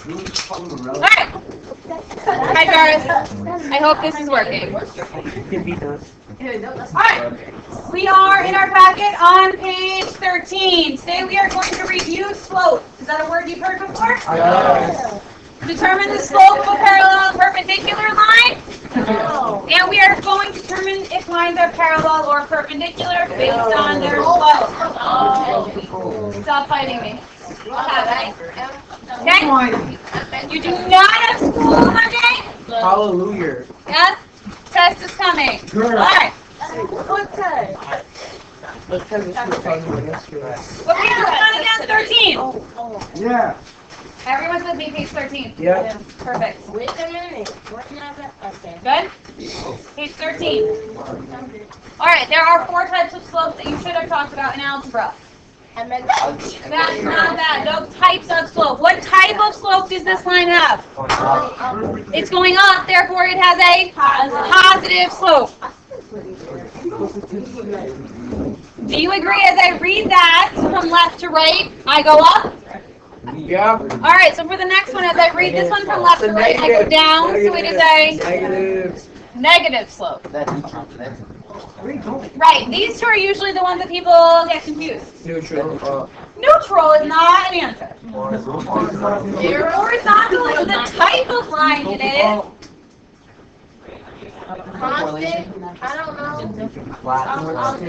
Alright. Hi, Doris. I hope this is working. Alright. We are in our packet on page 13. Today we are going to review slope. Is that a word you've heard before? Yes. Determine the slope of a parallel and perpendicular line. And we are going to determine if lines are parallel or perpendicular based on their slope. Stop fighting me. Okay. You do not have school on Monday? Hallelujah. Yes? Test is coming. Alright. What time? Let's have this for fun yesterday. What page is on again? 13. Yeah. Everyone's with me, page 13. Yeah. Perfect. Wait a minute. What number? Okay. Good? Page 13. Alright, there are 4 types of slopes that you should have talked about in algebra. And then That's not that. No types of slope. What type of slope does this line have? It's going up, therefore it has a positive slope. Do you agree as I read that from left to right, I go up? Yeah. Alright, so for the next one, as I read this one from left to right, I go down, so it is a negative slope. Right, these two are usually the ones that people get confused. Neutral. Neutral is not an answer. Horizontal is the type of line it is. constant. I don't know.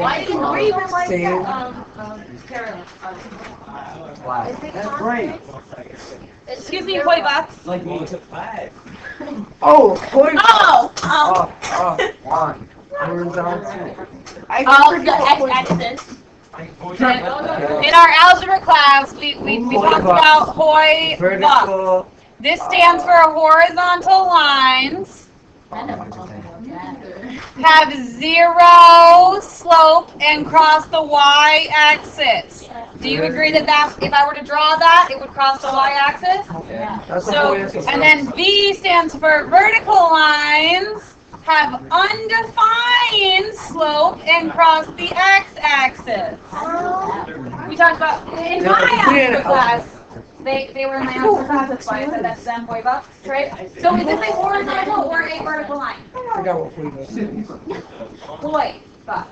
Why did you read them like Same. Parallel. Is it That's constant? right. Excuse me, boy box. Like you took 5. Oh, point. Oh! One. Horizontal. The x-axis. In our algebra class, we talked about Hoy box. Vertical. This stands for horizontal lines have 0 slope and cross the y-axis. Do you agree that if I were to draw that, it would cross the y-axis? That's So, and then V stands for vertical lines have undefined slope and cross the x-axis. We talked about, in my algebra class, they were in my algebra class, that's why I said that's them boy bucks, right? So is this a horizontal or a vertical line? I forgot what point this is. Boy bucks.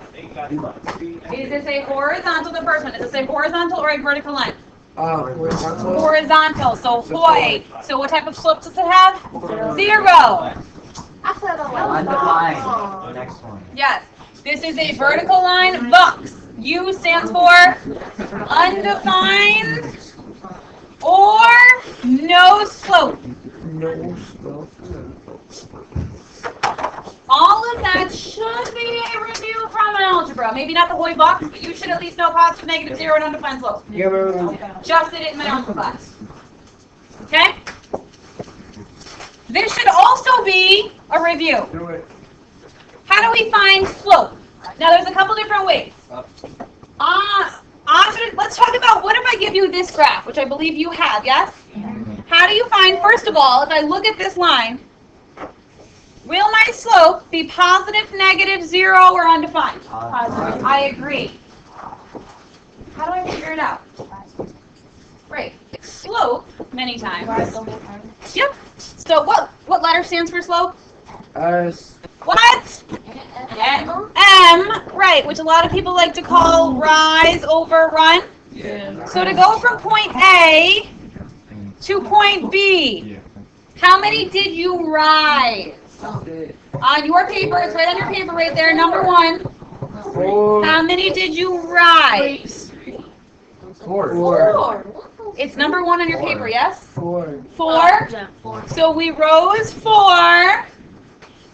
Is this a horizontal, the first one, is this a horizontal or a vertical line? Horizontal. Horizontal, so Hoy. So what type of slope does it have? 0. I said a Undefined. Next one. Yes. This is a vertical line, bucks. U stands for undefined or no slope. No slope. All of that should be a review from algebra. Maybe not the Hoy box, but you should at least know positive, negative, 0, and undefined slope. Yeah, but Just did it in my algebra class. Okay? This should also be a review. do it. How do we find slope? Now, there's a couple different ways. Let's talk about, what if I give you this graph, which I believe you have, yes? How do you find, first of all, if I look at this line, will my slope be positive, negative, 0, or undefined? Positive. I agree. How do I figure it out? Right. Slope, many times. Yep. So what letter stands for slope? What? M, right, which a lot of people like to call rise over run. Yeah. So to go from point A to point B, how many did you rise? On your paper, it's right on your paper right there, number 1. 4. How many did you rise? 4. It's number 1 on your paper, yes? 4. 4. So we rose 4.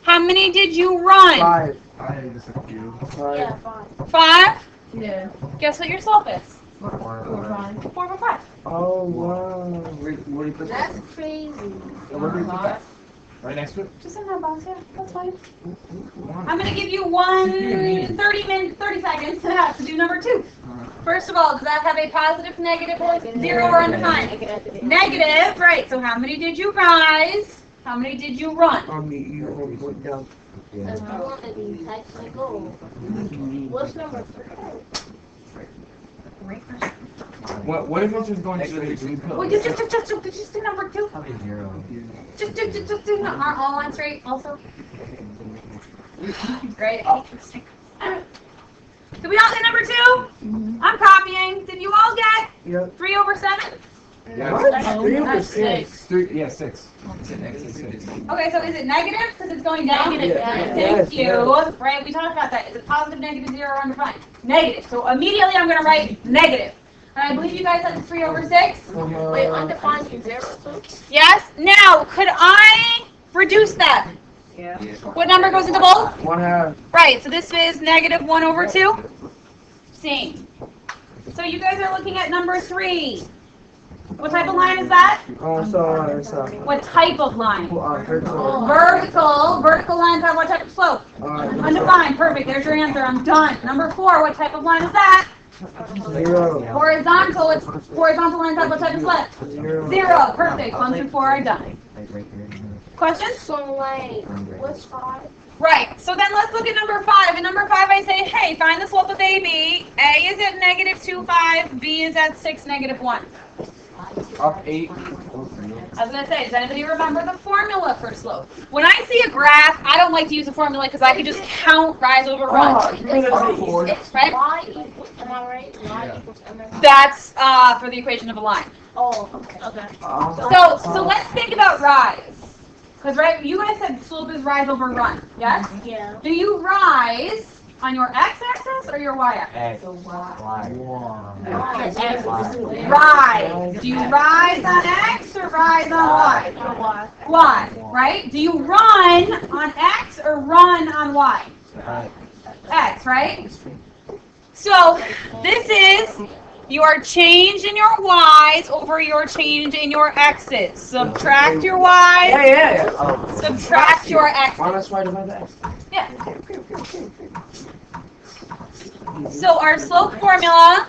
How many did you run? 5. Yeah, fine. 5? Yeah. Guess what your slope is? 4 fine. 4 over 5. Oh, wow. That's crazy. Right next to it? Just in that box, yeah, that's fine. I'm going to give you 30 seconds to do number 2. First of all, does that have a positive, negative, or 0 or undefined? Negative, right. So how many did you rise? How many did you run? I'll meet you when we put down. That's one of these technical. What's number 3? What if it's just going straight? Well, just do number 2. Probably 0. Just do. Aren't all lines straight also? Great. Did we all get number 2? I'm copying. Did you all get Yep. 3 over 7? What? 3 over That's 6. 6. Okay, so is it negative because it's going down? Negative, yeah. Thank Yes, you. Right, we talked about that. Is it positive, negative, 0, or undefined? Negative. So immediately I'm going to write negative. And I believe you guys had 3 over 6. Wait, undefined is 0 too? Yes. Now, could I reduce that? Yeah. What number goes into both? 1/2. Right, so this is negative 1 over 2. Same. So you guys are looking at number 3. What type of line is that? What type of line? Vertical. Vertical lines have what type of slope? Undefined. Perfect. There's your answer. I'm done. Number 4. What type of line is that? 0. Horizontal. Horizontal lines have what type of slope? 0. Perfect. 1 through 4 are done. Questions? So like, what's 5? Right. So then let's look at number 5. In number 5, I say, hey, find the slope of AB. A is at negative 2, 5. B is at 6, negative 1. Up 8. I was going to say, does anybody remember the formula for slope? When I see a graph, I don't like to use a formula because I can just count rise over run. It's Right? y equals, am I right? Y equals mx. That's for the equation of a line. Oh, okay. Okay. So let's think about rise. Because, right, you guys said slope is rise over run, yes? Yeah. Do you rise on your x-axis or your y-axis? X. Y. Y. Rise. Do you rise on x or rise on y? Y, right? Do you run on x or run on y? X, right? So this is your change in your y's over your change in your x's. Subtract your y's, Yeah. subtract your x's. Minus y divided by x. Yeah. So our slope formula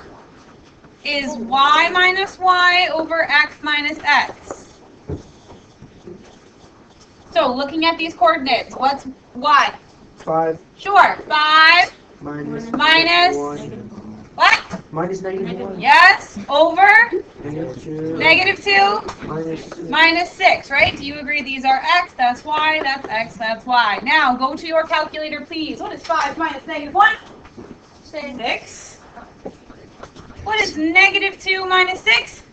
is y minus y over x minus x. So looking at these coordinates, what's y? 5 Sure, 5 minus minus 1. what? Minus negative 1. Yes, over Negative 2. negative 2 Minus 6. minus 6, right? Do you agree these are x, that's y, that's x, that's y. Now go to your calculator, please. What is 5 minus negative 1? 6. What is negative 2 minus 6?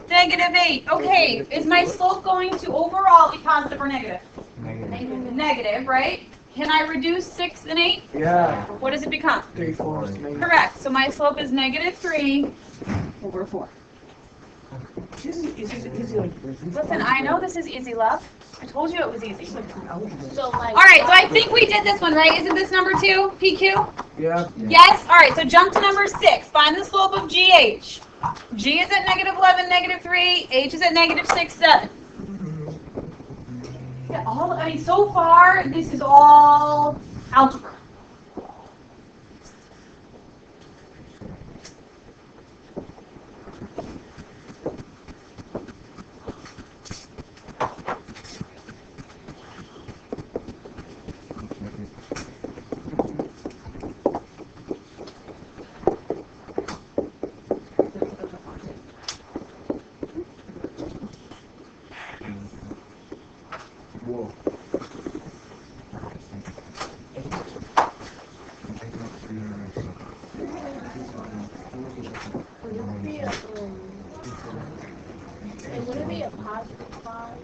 Negative 8. Okay, is my slope going to overall be positive or negative? Negative, right? Can I reduce 6 and 8? Yeah. What does it become? 3/4. Maybe. Correct. So my slope is negative 3 over 4. Listen, I know this is easy, love. I told you it was easy. So like. All right, so I think we did this one, right? Isn't this number 2, PQ? Yeah. Yes? All right, so jump to number 6. Find the slope of GH. G is at negative 11, negative 3. H is at negative 6, 7. Yeah, so far, this is all algebra. Whoa. Would it be a positive 5?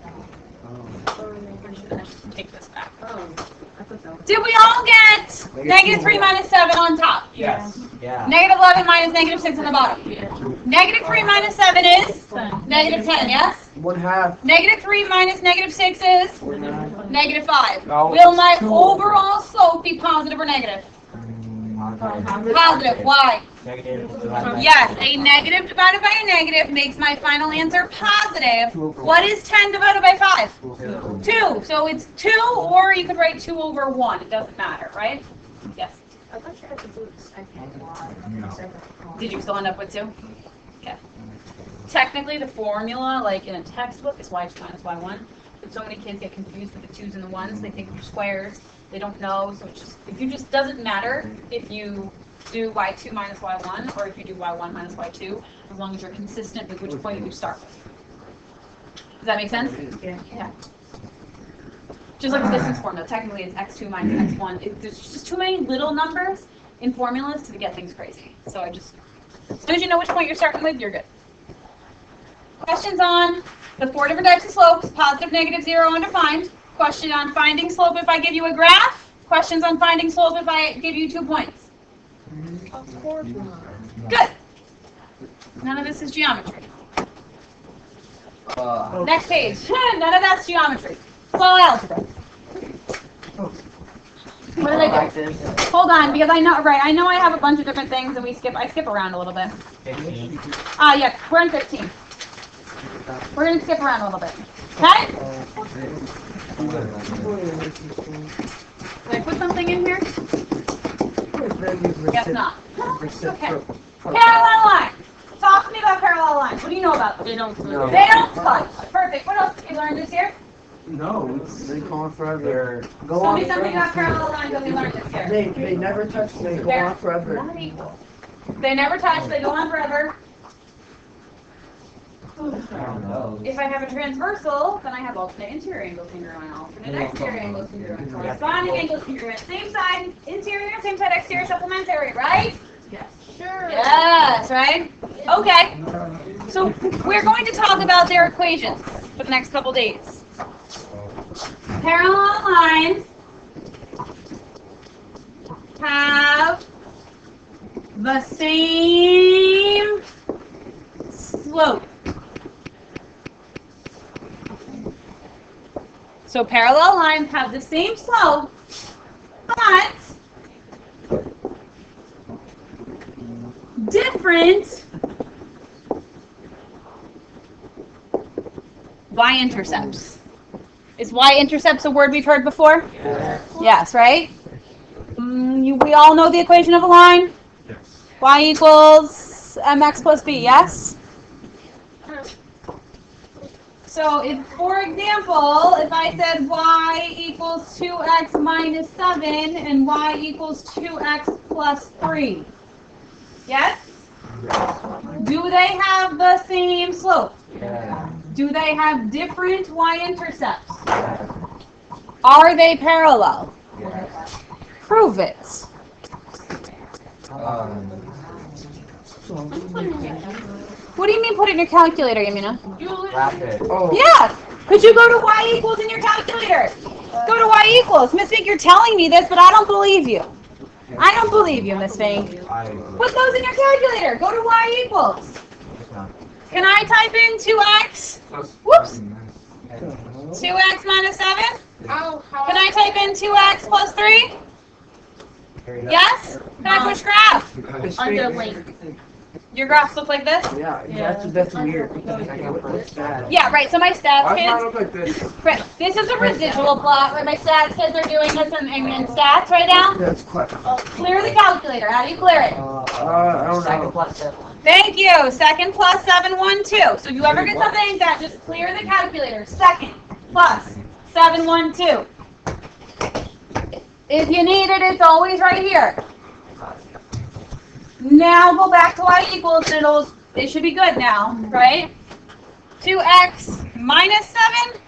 Or Take this back. oh. Did we all get negative 3 minus 7 on top? Yes. Yeah. Negative 11 minus negative 6 on the bottom. Negative 3 minus 7 is negative 10, yes? 1/2. Negative 3 minus negative 6 is 9. negative 5. No, Will my two. overall slope be positive or negative? Positive. Why? Negative. Yes, a negative divided by a negative makes my final answer positive. What is 10 divided by 5? 2. So it's 2, or you could write 2 over 1. It doesn't matter, right? Yes. I thought you had to do the second one. Did you still end up with 2? Okay. Technically, the formula, like in a textbook, is y2 minus y1. But so many kids get confused with the 2's and the 1's. They think they're squares. They don't know. So it just doesn't matter if you do y2 minus y1, or if you do y1 minus y2, as long as you're consistent with which point you start with. Does that make sense? Yeah. Just like the distance formula, technically it's x2 minus x1. There's just too many little numbers in formulas to get things crazy. So as soon as you know which point you're starting with, you're good. Questions on the 4 different types of slopes, positive, negative, 0, undefined. Question on finding slope if I give you a graph. Questions on finding slope if I give you 2 points. Of course not. Good. None of this is geometry. Next page. None of that's geometry. It's all algebra. What did I do? Hold on, because I know I have a bunch of different things and I skip around a little bit. 15. Yeah, we're on 15. We're going to skip around a little bit. Okay? Did I put something in here? Guess not. Okay. Parallel line. Talk to me about parallel lines. What do you know about them? They don't touch. Perfect. What else did you learn this year? No, they go on forever. Tell me something about parallel lines that we learned this year. They never touch. They go on forever. Not equal. They never touch. They go on forever. If I have a transversal, then I have alternate interior angles congruent, alternate exterior angles congruent, corresponding angles congruent, same side interior, same side exterior, supplementary, right? Yes. Sure. Yes, right? Okay. So we're going to talk about their equations for the next couple days. Parallel lines have the same slope. So parallel lines have the same slope, but different y-intercepts. Is y-intercepts a word we've heard before? Yes, right? We all know the equation of a line? Yes. Y equals mx plus b, yes? So, for example, if I said y equals 2x minus 7 and y equals 2x plus 3, yes? Do they have the same slope? Yeah. Do they have different y-intercepts? Are they parallel? Yes. Prove it. What do you mean put it in your calculator, Yamina? Rapid. Yes! Could you go to y equals in your calculator? Go to y equals. Miss Fink, you're telling me this, but I don't believe you. I don't believe you, Miss Fink. Put those in your calculator. Go to y equals. Can I type in 2x? Whoops. 2x minus 7? Can I type in 2x plus 3? Yes? Can I push graph? Underlink. Your graphs look like this? Yeah, that's weird. What's that? Yeah, right. So my stats Why kids. look like this? Right, this is a residual plot where my stats kids are doing this in stats right now. That's clever. Clear the calculator. How do you clear it? I don't know. Thank you. Second plus 7, 1, 2. So if you ever get something like that, just clear the calculator. Second plus 7, 1, 2. If you need it, it's always right here. Now go back to y equals, and it should be good now, right? 2x minus 7,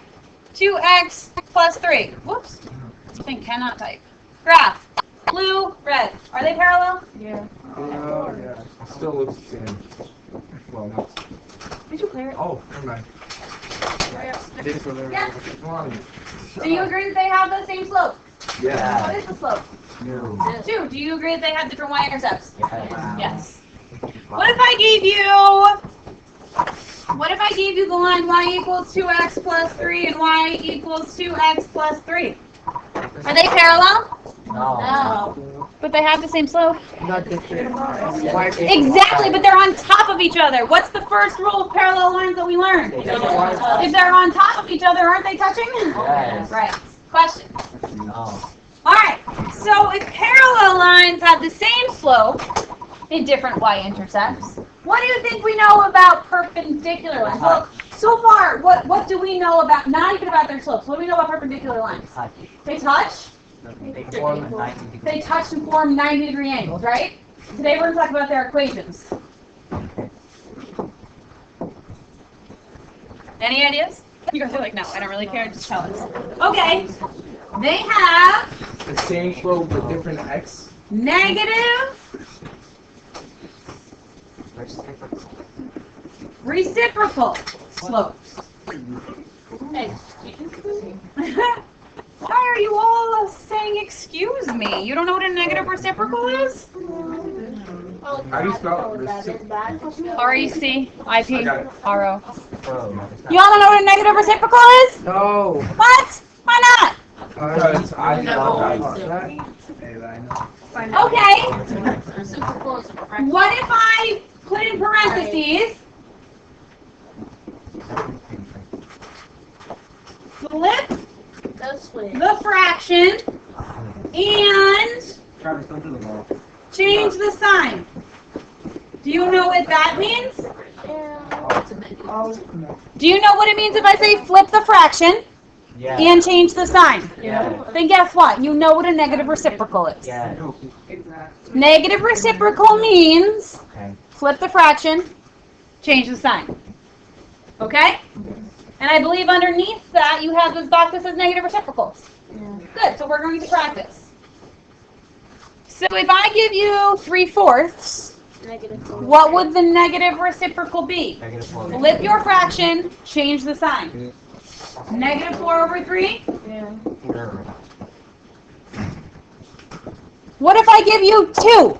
2x plus 3. Whoops. This thing cannot type. Graph. Blue, red. Are they parallel? Yeah. Yeah. Still looks the same. Well, not. Did you clear it? Oh, never mind. This one, Yeah. Come on. Do you agree that they have the same slope? Yeah. What is the slope? No. 2. Do you agree that they have different y-intercepts? Yes. Yes. What if I gave you the line y equals 2x plus 3 and y equals 2x plus 3? Are they parallel? No. But they have the same slope. Not different. Exactly, but they're on top of each other. What's the first rule of parallel lines that we learned? If they're on top of each other, aren't they touching? Yes. Right. Question. No. Alright, so if parallel lines have the same slope in different y-intercepts, what do you think we know about perpendicular lines? Well, so far, what do we know about, not even about their slopes, what do we know about perpendicular lines? They touch, They form a 90 degree. they touch and form 90-degree angles, right? Today we're going to talk about their equations. Any ideas? You guys are like, no, I don't really care. Just tell us. Okay. They have The same slope with different x. negative reciprocal slopes. Why are you all saying excuse me? You don't know what a negative reciprocal is? How do you spell reciprocal? R-E-C-I-P-R-O. Bro, You all don't know what a negative reciprocal is? No. What? Why not? Because I know that. Hey, I know. Okay. What if I put in parentheses, flip the fraction, and Travis, don't do the ball. change the sign? Do you know what that means? Do you know what it means if I say flip the fraction yeah. and change the sign? Yeah. Then guess what? You know what a negative reciprocal is. Yeah. Negative reciprocal means Okay. flip the fraction, change the sign. Okay? And I believe underneath that you have this box that says negative reciprocals. Good, so we're going to practice. So if I give you 3/4, what would the negative reciprocal be? Negative 4. Flip your fraction, change the sign. Negative 4/3? What if I give you 2?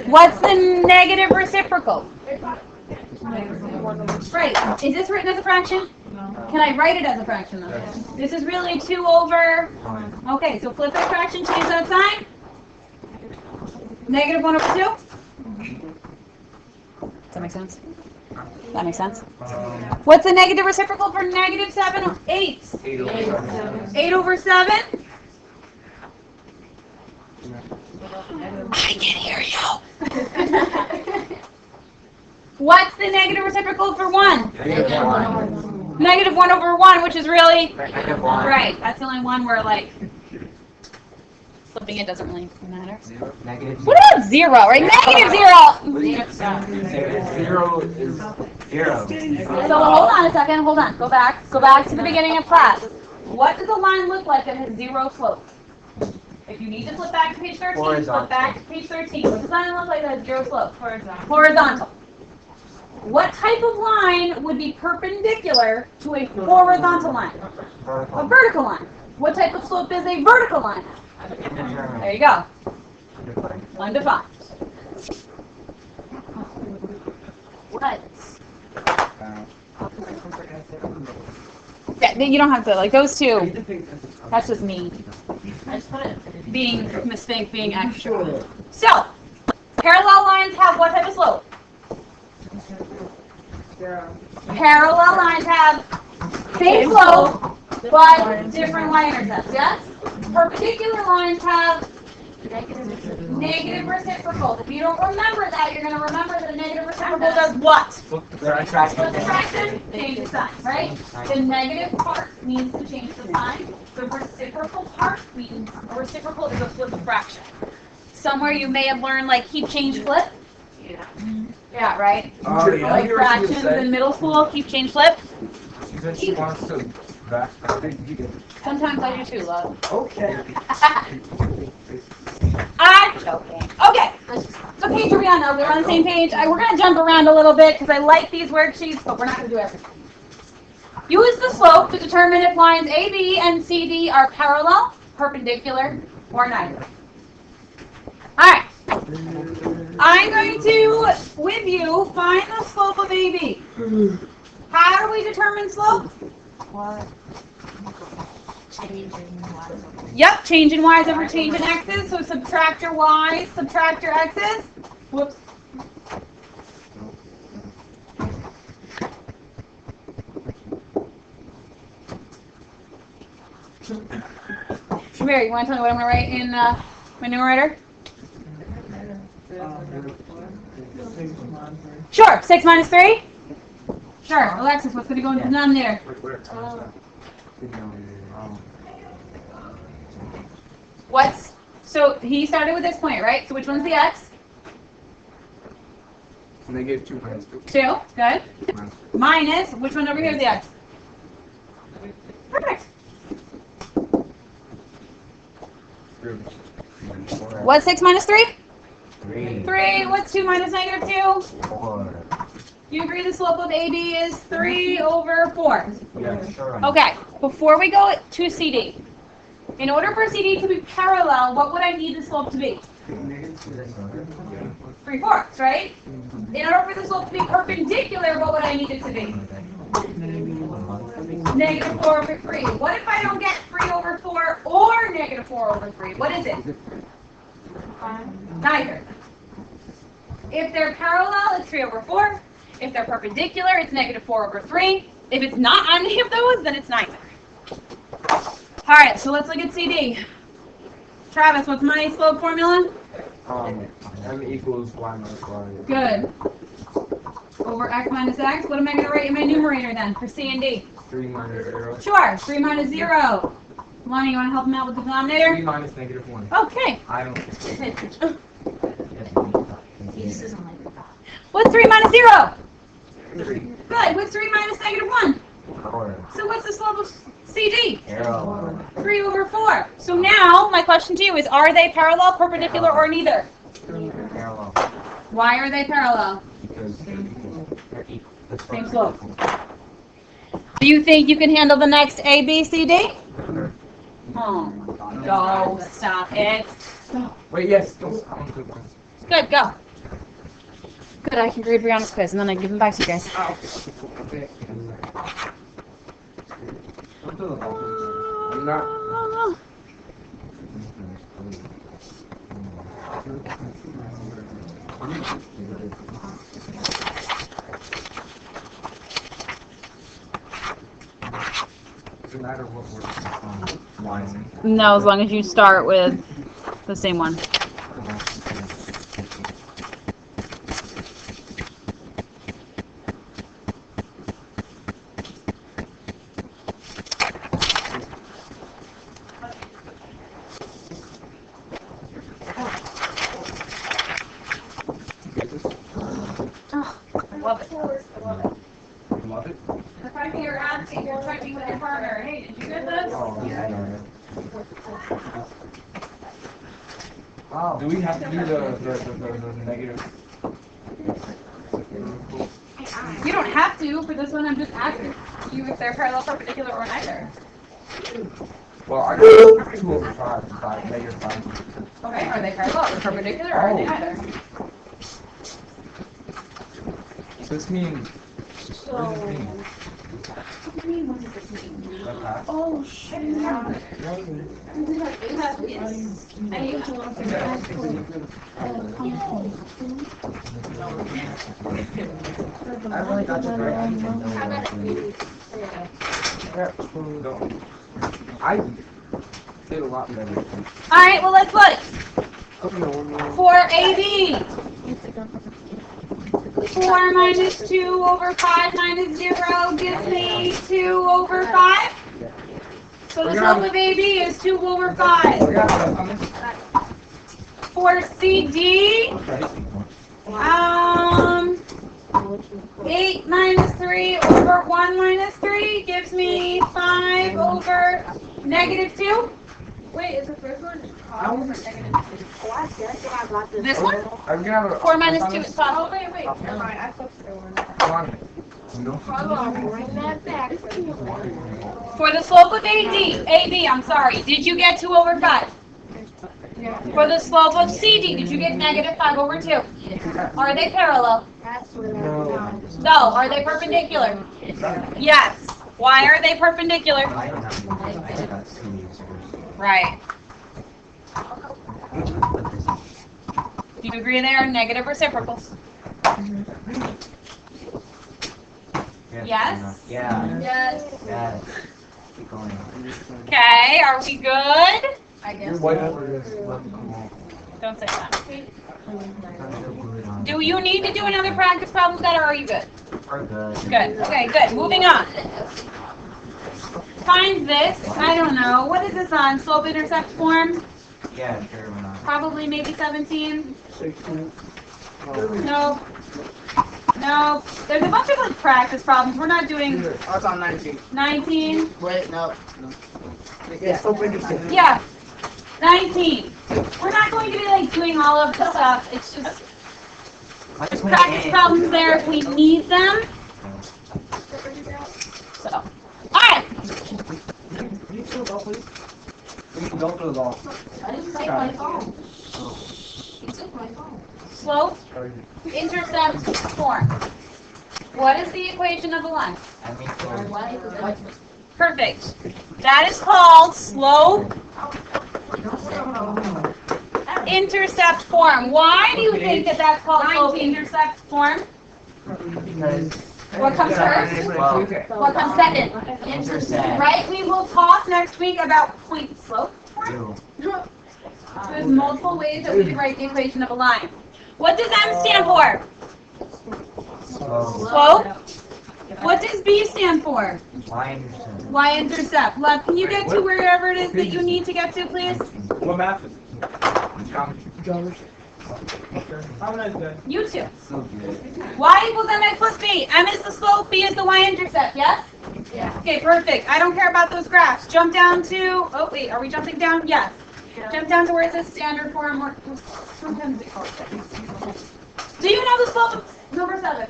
What's the negative reciprocal? Right. Is this written as a fraction? Can I write it as a fraction though? This is really 2 over... Okay, so flip that fraction, change that sign. Negative 1/2? Does that make sense? That makes sense? What's the negative reciprocal for negative 7 eighths? 8/7? I can hear you. What's the negative reciprocal for 1? Negative 1/1, which is really... Negative 1. Right, that's the only one where, like, flipping it doesn't really matter. Negative What about 0, right? Negative 0! 0 is 0. So hold on a second, hold on. Go back to the beginning of class. What does a line look like that has 0 slope? If you need to flip back to page 13, flip back to page 13. What does a line look like that has 0 slope? Horizontal. What type of line would be perpendicular to a horizontal line? A vertical line. What type of slope is a vertical line? There you go. Undefined. What? Yeah, you don't have to, like, those two, that's just me. Being mistake, being extra. So, parallel lines have what type of slope? Parallel lines have same slope, but different y-intercepts, yes? Perpendicular lines have negative reciprocals. If you don't remember that, you're going to remember that a negative reciprocal does what? Flip the fraction, change the sign, right? The negative part means to change the sign. The reciprocal part means a reciprocal is a flip fraction. Somewhere you may have learned, like, keep, change, flip. Yeah, right? Oh, yeah. Like fractions in middle school, keep, change, flip. She said she wants to back. Sometimes I do too, love. Okay. I'm joking. Okay. So page are we on now? We're on the same page. We're going to jump around a little bit because I like these worksheets, but we're not going to do everything. Use the slope to determine if lines AB and CD are parallel, perpendicular, or neither. All right. I'm going to, with you, find the slope of AB. How do we determine slope? Yep, change in y's over change in x's. So subtract your y's, subtract your x's. Whoops. Shamir, you want to tell me what I'm going to write in my numerator? Sure, 6 minus 3? Sure, Alexis, what's going to go in the denominator? What's So he started with this point, right? So which one's the x? -2 minus 2. 2. Good. Minus Minus, which one over here is the x? Perfect. 3. What's 6 minus 3? 3. 3. What's 2 minus -2? 4. You agree the slope of AB is 3 over 4. Yeah, sure. Okay, before we go to CD, in order for CD to be parallel, what would I need the slope to be? 3/4, right? In order for the slope to be perpendicular, what would I need it to be? -4 over 3. What if I don't get 3 over 4 or -4 over 3? What is it? Neither. If they're parallel, it's 3 over 4. If they're perpendicular, it's -4 over 3. If it's not on any of those, then it's neither. All right, so let's look at CD. Travis, what's my slope formula? M equals y minus y. Good. Over x minus x. What am I going to write in my numerator then for C and D? 3 minus 0. Sure, 3 minus 0. Lonnie, you want to help him out with the 3 denominator? minus -1. Okay. I don't. What's 3 minus 0? 3. Good. What's 3 minus -1? 4. So what's the slope of CD? Arrow. 3 over 4. So now, my question to you is, are they parallel, perpendicular, or neither? Parallel. Why are they parallel? Because they're equal. Same slope. Do you think you can handle the next A, B, C, D? Oh, go. Stop it. Wait, yes. Don't. Good, go. Good, I can grade Brianna's quiz, and then I give them back to you guys. I'm not. Doesn't matter what we're on. No, as long as you start with the same one. Love it. Love it? It's like you're asking, you're checking with your partner. Hey, did you get this? Yeah, I know. Oh. Do we have to do the negative? You don't have to. For this one, I'm just asking you if they're parallel, perpendicular, or neither. Well, I got 2 over 5, -5. Okay, are they parallel or perpendicular, or are they neither? This means. What does this mean? Like that? Oh shit. I really got to break even No. I did a lot better. All right, well, let's look. For AB, 4 minus 2 over 5 minus 0 gives me 2 over 5. So the slope of AB is 2 over 5. For CD, 8 minus 3 over 1 minus 3 gives me 5 over -2. Wait, is the first one positive or negative? Oh, I guess I got this. This one? Are we gonna have a 4 minus 2 is Oh, positive. wait. Never mind. I flipped the one. Come on. No. Bring that back. For the slope of AB, I'm sorry, did you get 2 over 5? Yeah. For the slope of CD, did you get -5 over 2? Are they parallel? That's what I'm No. Are they perpendicular? Yes. Why are they perpendicular? I don't have I got 2 answers. Right. Do you agree they are negative reciprocals? Yes? Yeah. Yes. Yeah. Keep going. Okay, are we good? I You're guess. white over this. Don't say that. I'm so glued on. Do you need to do another practice problem set, or are you good? We're good. Good. Okay, good. Moving on. Find this. I don't know. What is this on? Slope intercept form? Yeah, sure, why not? Probably maybe 17. 16. No. No. There's a bunch of like practice problems. We're not doing I was on 19. 19. Wait, no. Yeah, so interesting. Yeah. 19. We're not going to be like doing all of the stuff. It's just practice problems there if we need them. So. Alright. We can go to the law. I didn't take my phone. You took my phone. Slope, intercept, form. What is the equation of a line? Perfect. That is called slope, intercept, form. Why do you think that that's called slope, intercept, form? What comes first? What comes second? Intercept. Right? We will talk next week about point slope. There's multiple ways that we can write the equation of a line. What does M stand for? Slope. What does B stand for? Y-intercept. Love, can you get to wherever it is that you need to get to, please? What math is it? Geometry. Have a nice day. You too. Y equals mx plus b. M is the slope, b is the y-intercept, yes? Yeah. Okay, perfect. I don't care about those graphs. Jump down to, oh wait, are we jumping down? Yes. Jump down to where it says standard form. Or sometimes it calls it. Do you know the slope of number 7?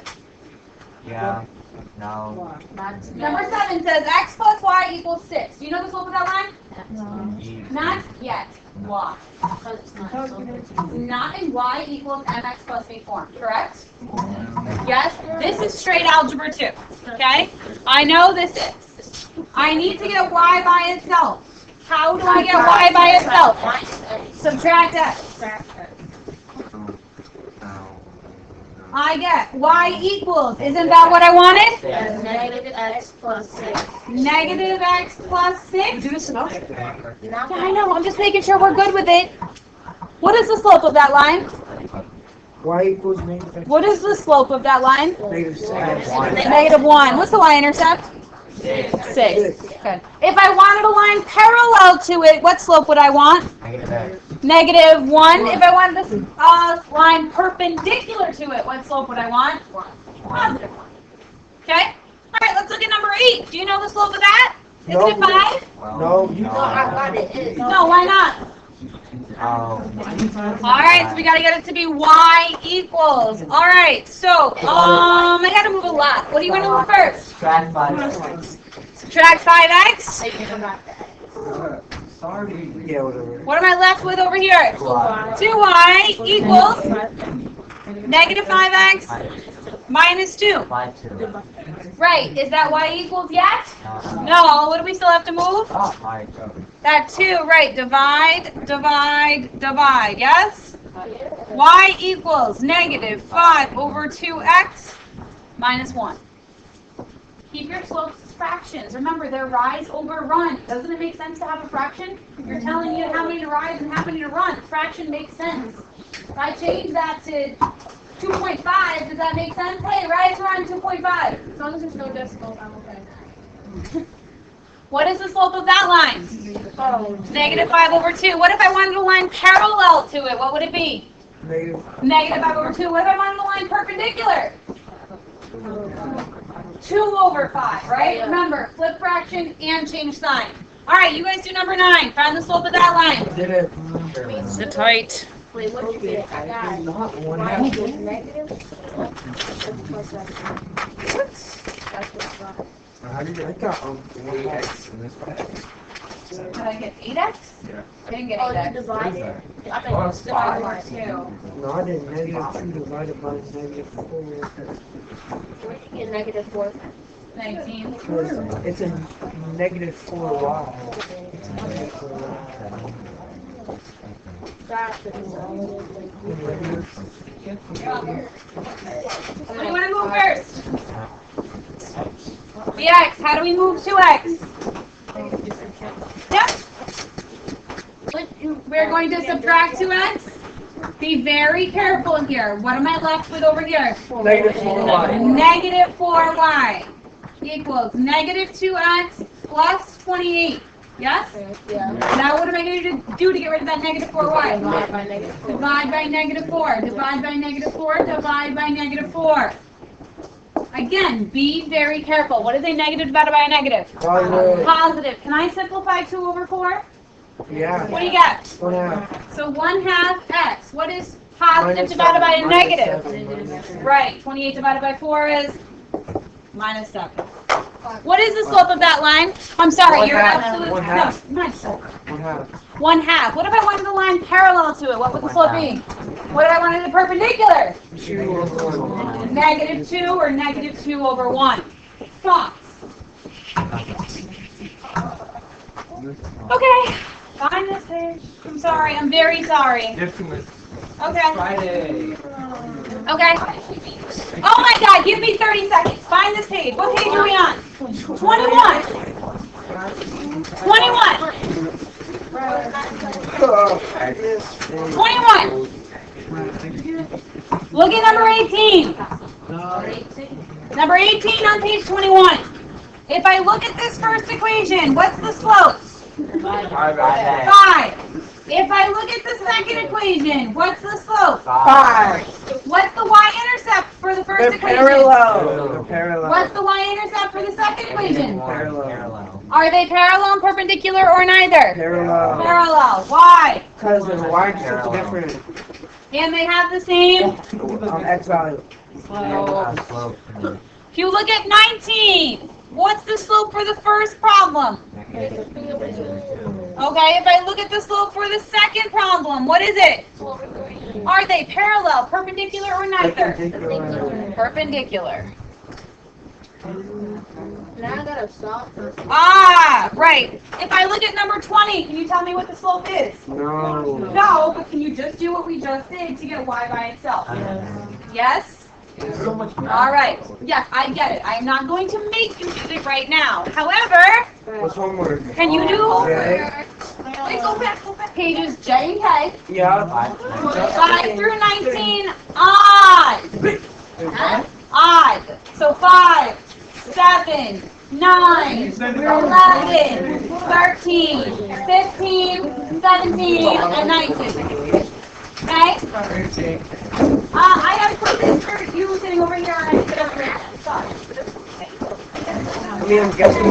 Yeah. No. Number 7 says x plus y equals 6. Do you know the slope of that line? Not yet. Y. Not in y equals mx plus b form, correct? Yes? This is straight algebra 2. Okay? I know this is. I need to get y by itself. How do I get y by itself? Subtract x. I get y equals, isn't that what I wanted? Negative x plus 6. Negative x plus 6? Do this enough? Yeah, I know, I'm just making sure we're good with it. What is the slope of that line? Y equals negative. What is the slope of that line? Negative 6. Negative 1. What's the y-intercept? 6. Good. If I wanted a line parallel to it, what slope would I want? Negative 1. If I wanted this line perpendicular to it, what slope would I want? Positive 1. Okay? Alright, let's look at number 8. Do you know the slope of that? Isn't it 5? No. No, I thought it is. No, why not? Alright, so we gotta get it to be y equals. Alright, so, I gotta move a lot. What do you want to move first? Subtract 5x. Sorry. Yeah, whatever. What am I left with over here? 2y equals negative 5x minus 2. Right, is that y equals yet? No, what do we still have to move? That 2, right, divide, divide, divide, yes? Y equals negative 5 over 2x minus 1. Keep your slopes as fractions. Remember, they're rise over run. Doesn't it make sense to have a fraction? You're telling you how many to rise and how many to run. Fraction makes sense. If I change that to 2.5, does that make sense? Hey, rise, run, 2.5. As long as there's no decimals, I'm okay. What is the slope of that line? Oh. Negative 5 over 2. What if I wanted a line parallel to it? What would it be? Negative. Negative 5 over 2. What if I wanted a line perpendicular? 2 over 5, right? Remember, flip fraction and change sign. All right, you guys do number 9. Find the slope of that line. Did it. Sit tight. Wait, what did you get? I got Not one. y equals negative. Plus x. That's what's wrong. How did I got 8x in this one? Did I get 8x? Yeah. I didn't get Oh, you 8x. divided. I Oh, think it's it's divided by five. 2. No, I did negative 2 divided by negative 4. Where did you get negative 4? 19. It's a negative 4y. It's a negative 4y. That's it. What do you want to move first? The x. How do we move 2x? Yep. We're going to subtract 2x. Be very careful here. What am I left with over here? Negative 4y. Negative 4y equals negative 2x plus 28. Yes? Yeah. Now what am I going to do to get rid of that negative 4y? Divide by negative 4. Divide by negative 4. Divide by negative 4. Divide by negative 4. Again, be very careful. What is a negative divided by a negative? Positive. Positive. Can I simplify 2 over 4? Yeah. What do you get? 1/2. So 1/2 x. What is positive divided by a negative? Right. 28 divided by 4 is minus 7. What is the slope of that line? I'm sorry, you're 1/2. absolutely... 1/2. No, not so. 1/2. 1/2. What if I wanted the line parallel to it? What would the slope be? What if I wanted it perpendicular? 2 over 1. Negative 2 or negative 2 over 1. Thoughts? Okay. Find this page. I'm sorry. I'm very sorry. Give 2 minutes. Okay. Friday. Okay. Oh my God, give me 30 seconds. Find this page. What page are we on? 21. 21. 21. Look at number 18. Number 18 on page 21. If I look at this first equation, what's the slope? 5. If I look at the second equation, what's the slope? 5. What's the y-intercept for the first They're equation? parallel. They're parallel. What's the y-intercept for the second equation? Parallel. Are they parallel and perpendicular or neither? Parallel. Parallel. Why? Because the y is different. And they have the same? X value. If you look at 19, what's the slope for the first problem? Okay, if I look at the slope for the second problem, what is it? Are they parallel, perpendicular, or neither? Perpendicular. Now I gotta stop. Ah, right. If I look at number 20, can you tell me what the slope is? No. No, but can you just do what we just did to get y by itself? Yes? All right. Yes, I get it. I am not going to make you do it right now. However, What's homework? can you do J. Wait, go back. Pages J and K, Yeah. 5 through 19, odd. Odd. So 5, 7, 9, 11, 13, 15, 17, and 19. Okay? I have put this for you sitting over here and I sit over here. Sorry. I mean, I'm guessing.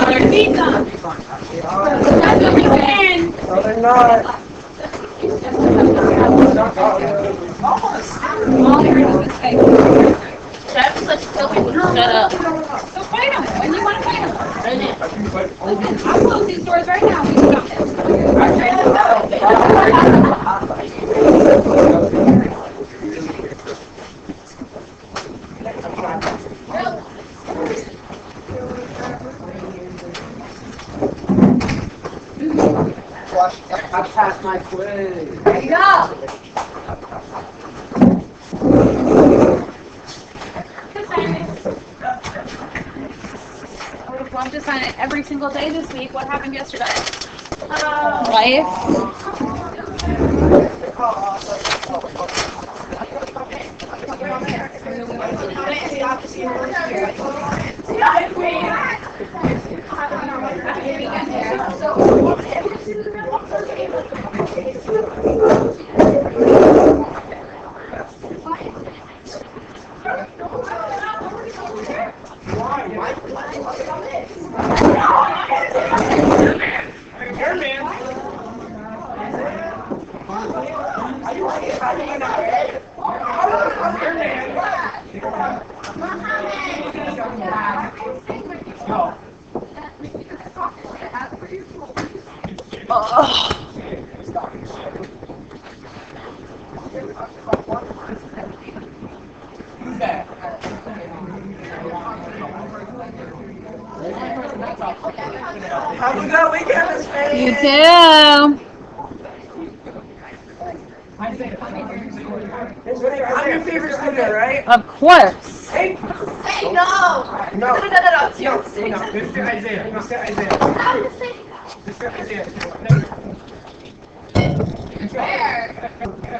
Your feet up. That's what we can. No, they're not. All there is mistake. That's such stupid. Shut up. So fight them when you want to fight them. I'll close these doors right now. We stop it. I passed my quiz. There you go. I would have loved to sign it every single day this week. What happened yesterday? Life. Have a good weekend, Miss Faye. You too. I'm your favorite student, right? Of course. Hey! Say no! No. No. No, Mr. Isaiah. Mr. Isaiah. Mr. Isaiah. Where?